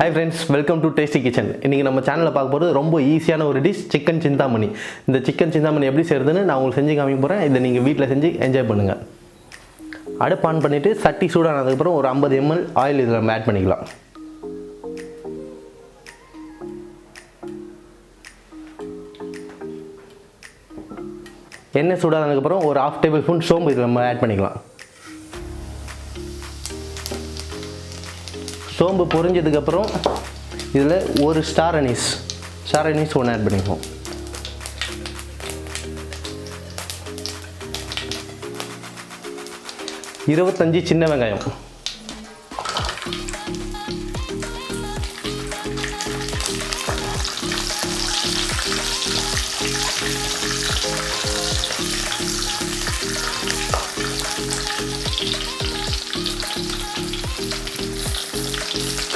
Hi friends, welcome to Tasty Kitchen. இன்னைக்கு நம்ம சேனல்ல பார்க்க போறது ரொம்ப ஈஸியான ஒரு டிஷ் chicken chintamani. இந்த chicken chintamani எப்படி செய்யறதுன்னு நான் உங்களுக்கு செஞ்சு காமிக்க போறேன். இத நீங்க வீட்ல செஞ்சு என்ஜாய் பண்ணுங்க. அடுப்பு ஆன் பண்ணிட்டு சட்டி சூடானதுக்கு அப்புறம் ஒரு 50 ml ஆயில் இதல நம்ம ஆட் பண்ணிக்கலாம். எண்ணெய் சூடானதுக்கு அப்புறம் ஒரு 1/2 டேபிள்ஸ்பூன் சோம்பு இதல நம்ம ஆட் பண்ணிக்கலாம். சோம்பு பொரிஞ்சதுக்கு அப்புறம் இதுல ஒரு ஸ்டார் அனீஸ் ஒன்னு ஆட் பண்ணிப்போம். இருபத்தஞ்சு சின்ன வெங்காயம்,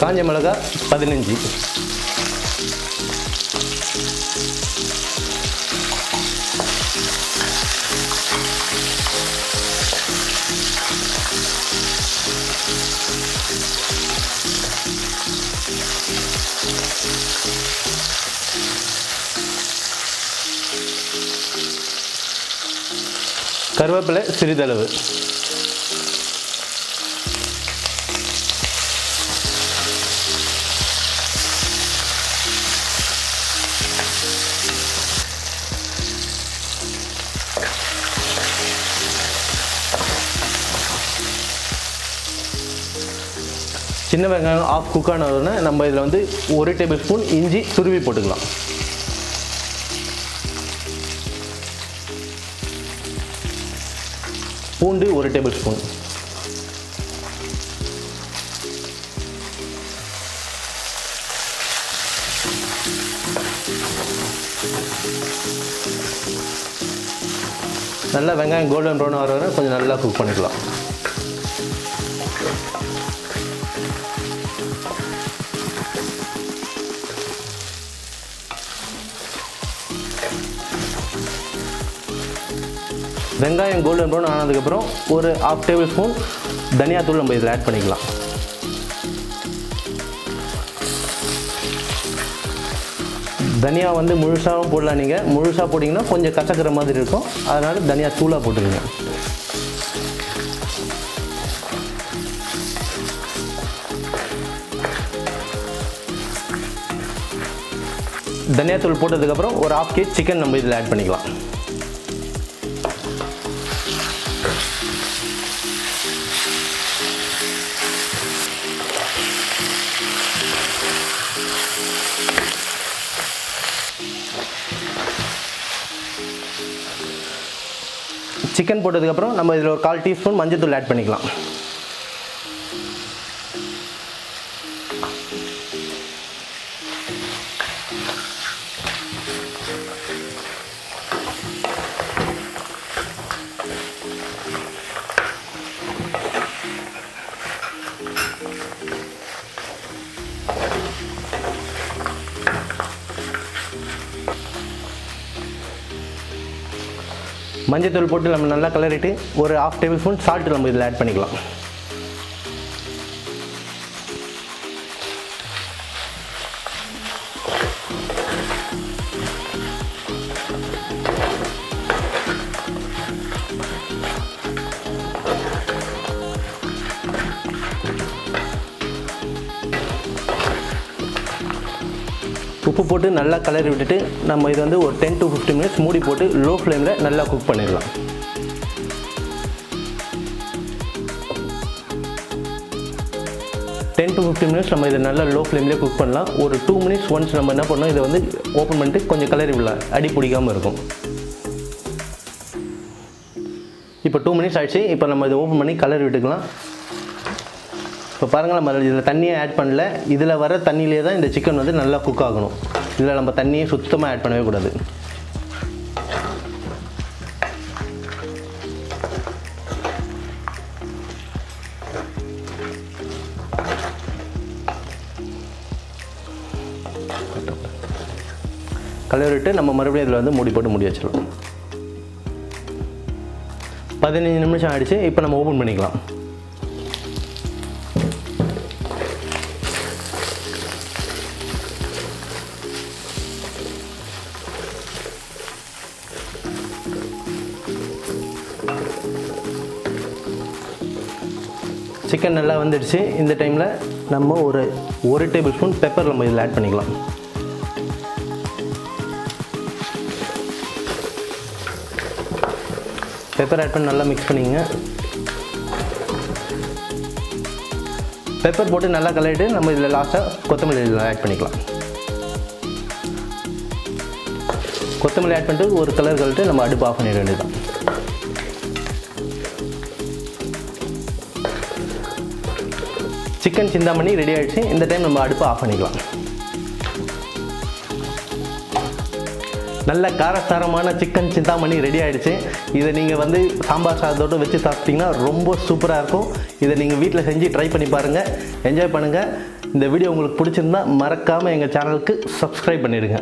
காஞ்ச மிளகாய் 15, கருவேப்பிலை சிறிதளவு, சின்ன வெங்காயம் ஆஃப் குக் ஆனதுன்னா நம்ம இதில் வந்து 1 டேபிள்ஸ்பூன் இஞ்சி துருவி போட்டுக்கலாம். பூண்டு 1 டேபிள்ஸ்பூன், நல்லா வெங்காயம் கோல்டன் ப்ரௌன் ஆகிற வரை கொஞ்சம் நல்லா குக் பண்ணிக்கலாம். வெங்காயம் கோல்டன் ப்ரௌன் ஆனதுக்கப்புறம் ஒரு 1/2 டேபிள்ஸ்பூன் தனியாத்தூள் நம்ம இதில் ஆட் பண்ணிக்கலாம். தனியா வந்து முழுசாகவும் போடலாம். நீங்கள் முழுசாக போட்டிங்கன்னா கொஞ்சம் கசக்கிற மாதிரி இருக்கும், அதனால் தனியா தூளாக போட்டுருங்க. தனியாத்தூள் போட்டதுக்கப்புறம் ஒரு 1/2 kg சிக்கன் நம்ம இதில் ஆட் பண்ணிக்கலாம். சிக்கன் போட்டதுக்கப்புறம் நம்ம இதில் ஒரு 1/4 டீஸ்பூன் மஞ்சள் ஆட் பண்ணிக்கலாம். மஞ்சள் போட்டு நம்ம நல்லா கலரிட்டு ஒரு 1/2 டேபிள்ஸ்பூன் சால்ட் நம்ம இதில் ஆட் பண்ணிக்கலாம். உப்பு போட்டு நல்லா கலரி விட்டுட்டு நம்ம இது வந்து ஒரு 10 to 15 மினிட்ஸ் மூடி போட்டு லோ ஃப்ளேமில் நல்லா குக் பண்ணிடலாம். டென் to 15 மினிட்ஸ் நம்ம இதை நல்லா லோ ஃப்ளேம்லேயே குக் பண்ணலாம். ஒரு 2 மினிட்ஸ் ஒன்ஸ் நம்ம என்ன பண்ணோம், இதை வந்து ஓப்பன் பண்ணிட்டு கொஞ்சம் கலரி விடலாம், அடி பிடிக்காமல் இருக்கும். இப்போ 2 மினிட்ஸ் ஆயிடுச்சு. இப்போ நம்ம இதை ஓப்பன் பண்ணி கலரி விட்டுக்கலாம். இப்போ பாருங்கள், நம்ம இதில் தண்ணியை ஆட் பண்ணல. இதில் வர தண்ணியிலே தான் இந்த சிக்கன் வந்து நல்லா குக் ஆகணும். இதில் நம்ம தண்ணியை சுத்தமாக ஆட் பண்ணவே கூடாது. கலரிட்டு நம்ம மறுபடியும் இதில் வந்து மூடி போட்டு மூடி வச்சிடலாம். 15 நிமிஷம் ஆயிடுச்சு. இப்போ நம்ம ஓப்பன் பண்ணிக்கலாம். சிக்கன் நல்லா வந்துடுச்சு. இந்த டைமில் நம்ம ஒரு டேபிள் ஸ்பூன் பெப்பர் நம்ம இதில் ஆட் பண்ணிக்கலாம். பெப்பர் ஆட் பண்ணி நல்லா மிக்ஸ் பண்ணிங்க. பெப்பர் போட்டு நல்லா கலரிட்டு நம்ம இதில் லாஸ்ட்டாக கொத்தமல்லி இதில் ஆட் பண்ணிக்கலாம். கொத்தமல்லி ஆட் பண்ணிட்டு ஒரு கலர் கலட்டு நம்ம அடுப்பு ஆஃப் பண்ணிட வேண்டியதுதான். சிக்கன் சிந்தாமணி ரெடி ஆகிடுச்சு. இந்த டைம் நம்ம அடுப்பை ஆஃப் பண்ணிக்கலாம். நல்ல காரசாரமான சிக்கன் சிந்தாமணி ரெடி ஆகிடுச்சு. இதை நீங்கள் வந்து சாம்பார் சாதத்தோடு வச்சு சாப்பிட்டிங்கன்னா ரொம்ப சூப்பராக இருக்கும். இதை நீங்கள் வீட்டில் செஞ்சு ட்ரை பண்ணி பாருங்கள், என்ஜாய் பண்ணுங்கள். இந்த வீடியோ உங்களுக்கு பிடிச்சிருந்தா மறக்காமல் எங்கள் சேனலுக்கு சப்ஸ்கிரைப் பண்ணிடுங்க.